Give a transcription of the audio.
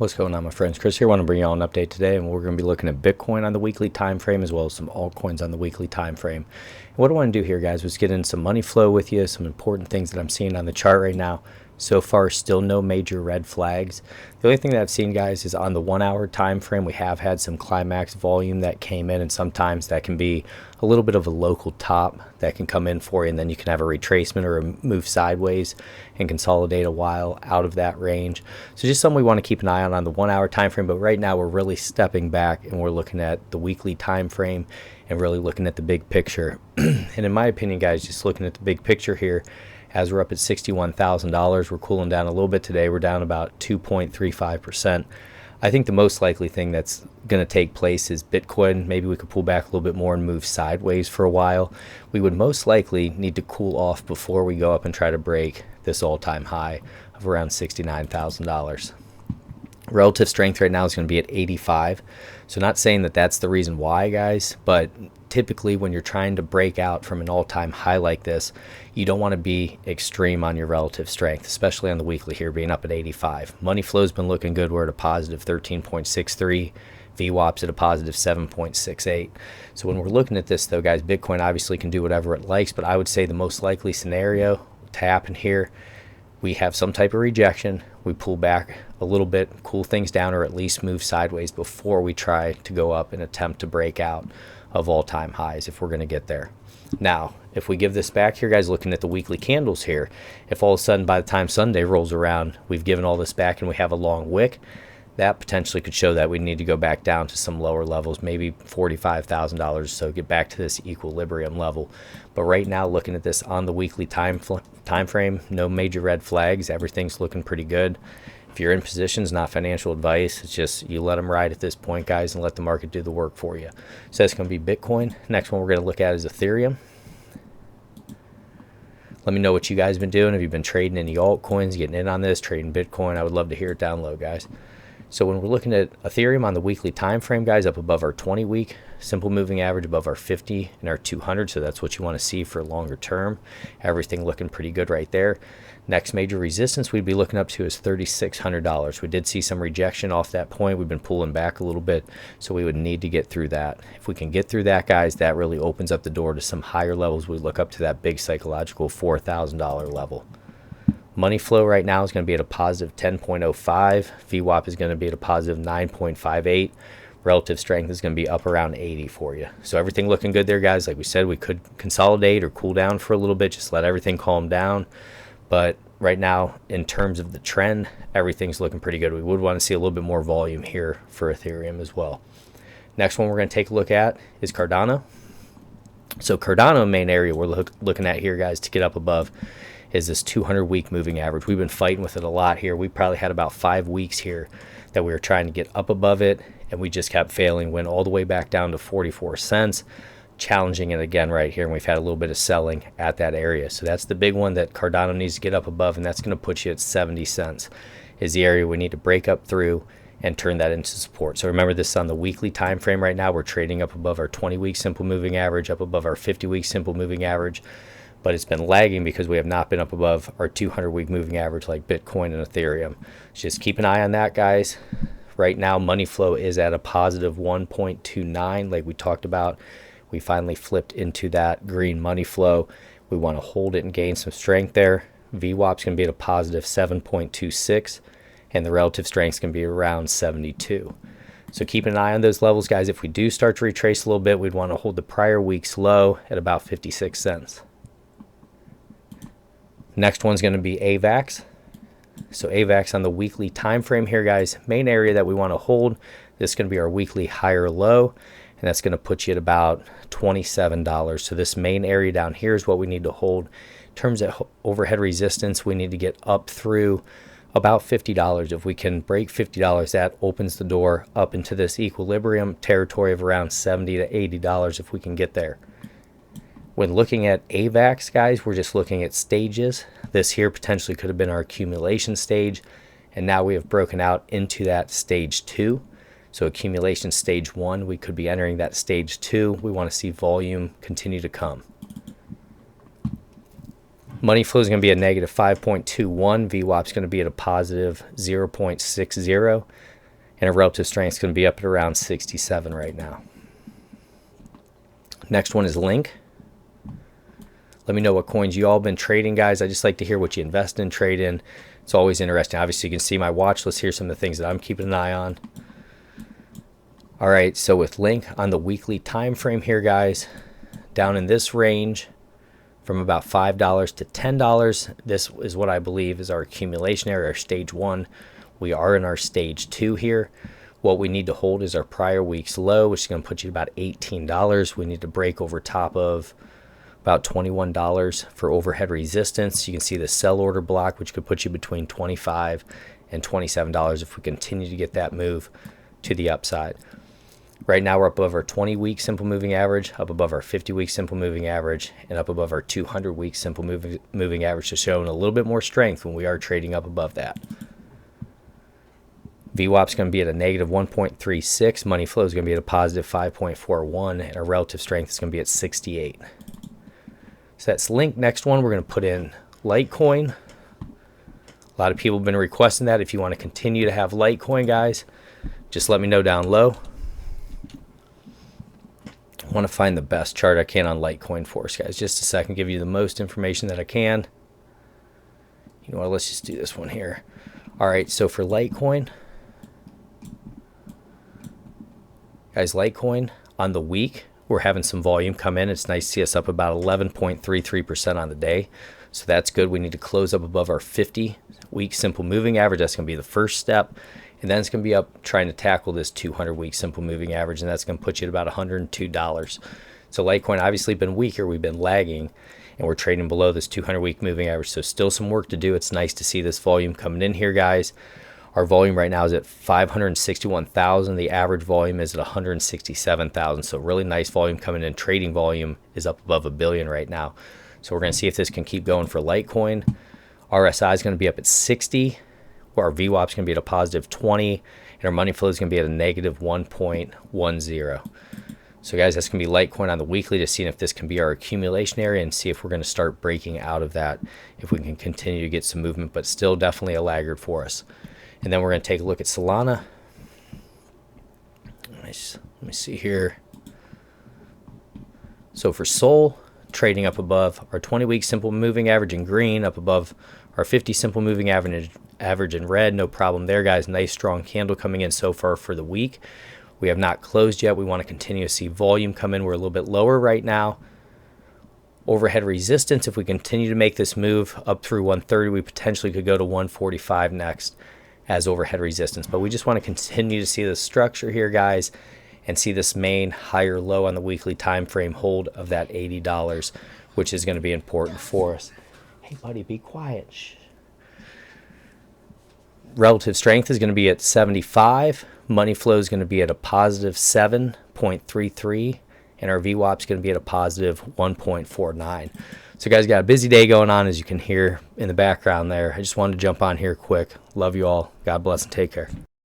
What's going on, my friends? Chris here. I want to bring you all an update today, and we're going to be looking at Bitcoin on the weekly time frame as well as some altcoins on the weekly time frame. And what I want to do here, guys, was get in some money flow with you, some important things that I'm seeing on the chart right now. So far, still no major red flags. The only thing that I've seen, guys, is on the 1 hour time frame, we have had some climax volume that came in, and sometimes that can be a little bit of a local top that can come in for you, and then you can have a retracement or a move sideways and consolidate a while out of that range. So just something we want to keep an eye on the 1 hour time frame. But right now, we're really stepping back and we're looking at the weekly time frame and really looking at the big picture. And in my opinion, guys, just looking at the big picture here, as we're up at $61,000, we're cooling down a little bit today. We're down about 2.35%. I think the most likely thing that's going to take place is Bitcoin. Maybe we could pull back a little bit more and move sideways for a while. We would most likely need to cool off before we go up and try to break this all-time high of around $69,000. Relative strength right now is going to be at 85. So not saying that that's the reason why, guys, but typically when you're trying to break out from an all-time high like this, you don't want to be extreme on your relative strength, especially on the weekly here being up at 85. Money flow's been looking good. We're at a positive 13.63. VWAP's at a positive 7.68. So when we're looking at this though, guys, Bitcoin obviously can do whatever it likes, but I would say the most likely scenario to happen here, we have some type of rejection, we pull back a little bit, cool things down, or at least move sideways before we try to go up and attempt to break out of all-time highs if we're going to get there. Now, if we give this back here, guys, looking at the weekly candles here, if all of a sudden by the time Sunday rolls around, we've given all this back and we have a long wick, that potentially could show that we need to go back down to some lower levels, maybe $45,000 or so, get back to this equilibrium level. But right now, looking at this on the weekly time frame, no major red flags. Everything's looking pretty good. If you're in positions, not financial advice, it's just you let them ride at this point, guys, and let the market do the work for you. So that's going to be Bitcoin. Next one we're going to look at is Ethereum. Let me know what you guys have been doing. Have you been trading any altcoins, getting in on this, trading Bitcoin? I would love to hear it down low, guys. So when we're looking at Ethereum on the weekly time frame, guys, up above our 20-week simple moving average, above our 50 and our 200. So that's what you want to see for longer term. Everything looking pretty good right there. Next major resistance we'd be looking up to is $3,600. We did see some rejection off that point. We've been pulling back a little bit, so we would need to get through that. If we can get through that, guys, that really opens up the door to some higher levels. We look up to that big psychological $4,000 level. Money flow right now is going to be at a positive 10.05. VWAP is going to be at a positive 9.58. Relative strength is going to be up around 80 for you. So everything looking good there, guys. Like we said, we could consolidate or cool down for a little bit, just let everything calm down. But right now, in terms of the trend, everything's looking pretty good. We would want to see a little bit more volume here for Ethereum as well. Next one we're going to take a look at is Cardano. So Cardano, main area we're looking at here, guys, to get up above is this 200-week moving average. We've been fighting with it a lot here. We probably had about 5 weeks here that we were trying to get up above it, and we just kept failing. Went all the way back down to 44 cents, challenging it again right here, and we've had a little bit of selling at that area. So that's the big one that Cardano needs to get up above, and that's going to put you at 70 cents is the area we need to break up through and turn that into support. So remember, this is on the weekly time frame right now. We're trading up above our 20-week simple moving average, up above our 50-week simple moving average, but it's been lagging because we have not been up above our 200-week moving average like Bitcoin and Ethereum. Just keep an eye on that, guys. Right now, money flow is at a positive 1.29 like we talked about. We finally flipped into that green money flow. We want to hold it and gain some strength there. VWAP's going to be at a positive 7.26, and the relative strength is going to be around 72. So keep an eye on those levels, guys. If we do start to retrace a little bit, we'd want to hold the prior week's low at about 56 cents. Next one's going to be AVAX. So AVAX on the weekly time frame here, guys. Main area that we want to hold, this is going to be our weekly higher low, and that's going to put you at about $27. So this main area down here is what we need to hold. In terms of overhead resistance, we need to get up through about $50. If we can break $50, that opens the door up into this equilibrium territory of around $70 to $80 if we can get there. When looking at AVAX, guys, we're just looking at stages. This here potentially could have been our accumulation stage, and now we have broken out into that stage 2. So accumulation stage 1, we could be entering that stage 2. We want to see volume continue to come. Money flow is going to be a negative 5.21. VWAP is going to be at a positive 0.60. and our relative strength is going to be up at around 67 right now. Next one is Link. Let me know what coins you all been trading, guys. I just like to hear what you invest in, trade in. It's always interesting. Obviously, you can see my watch list here, some of the things that I'm keeping an eye on. All right, so with Link on the weekly time frame here, guys, down in this range from about $5 to $10, this is what I believe is our accumulation area, our stage 1. We are in our stage 2 here. What we need to hold is our prior week's low, which is going to put you at about $18. We need to break over top of about $21 for overhead resistance. You can see the sell order block, which could put you between $25 and $27 if we continue to get that move to the upside. Right now we're up above our 20-week simple moving average, up above our 50-week simple moving average, and up above our 200-week simple moving average, so showing a little bit more strength when we are trading up above that. VWAP is going to be at a negative 1.36. Money flow is going to be at a positive 5.41, and our relative strength is going to be at 68. So that's Link. Next one, we're going to put in Litecoin. A lot of people have been requesting that. If you want to continue to have Litecoin, guys, just let me know down low. I want to find the best chart I can on Litecoin for us, guys. Just a second, give you the most information that I can. You know what, let's just do this one here. All right, so for Litecoin, guys, Litecoin on the week, we're having some volume come in. It's nice to see us up about 11.33% on the day. So that's good. We need to close up above our 50-week simple moving average. That's going to be the first step. And then it's going to be up trying to tackle this 200-week simple moving average, and that's going to put you at about $102. So Litecoin obviously been weaker. We've been lagging, and we're trading below this 200-week moving average. So still some work to do. It's nice to see this volume coming in here, guys. Our volume right now is at 561,000. The average volume is at 167,000. So really nice volume coming in. Trading volume is up above $1 billion right now. So we're going to see if this can keep going for Litecoin. RSI is going to be up at 60. Our VWAP is going to be at a positive 20. And our money flow is going to be at a negative 1.10. So guys, that's going to be Litecoin on the weekly, just seeing if this can be our accumulation area and see if we're going to start breaking out of that, if we can continue to get some movement, but still definitely a laggard for us. And then we're going to take a look at Solana. Let me see here. So for Sol, trading up above our 20-week simple moving average in green, up above our 50 simple moving average in red. No problem there, guys. Nice strong candle coming in so far for the week. We have not closed yet. We want to continue to see volume come in. We're a little bit lower right now. Overhead resistance, if we continue to make this move up through 130, we potentially could go to 145 next as overhead resistance. But we just want to continue to see the structure here, guys, and see this main higher low on the weekly time frame hold of that $80, which is going to be important for us. Hey, buddy, be quiet. Shh. Relative strength is going to be at 75. Money flow is going to be at a positive 7.33. And our VWAP is going to be at a positive 1.49. So guys, got a busy day going on, as you can hear in the background there. I just wanted to jump on here quick. Love you all. God bless and take care.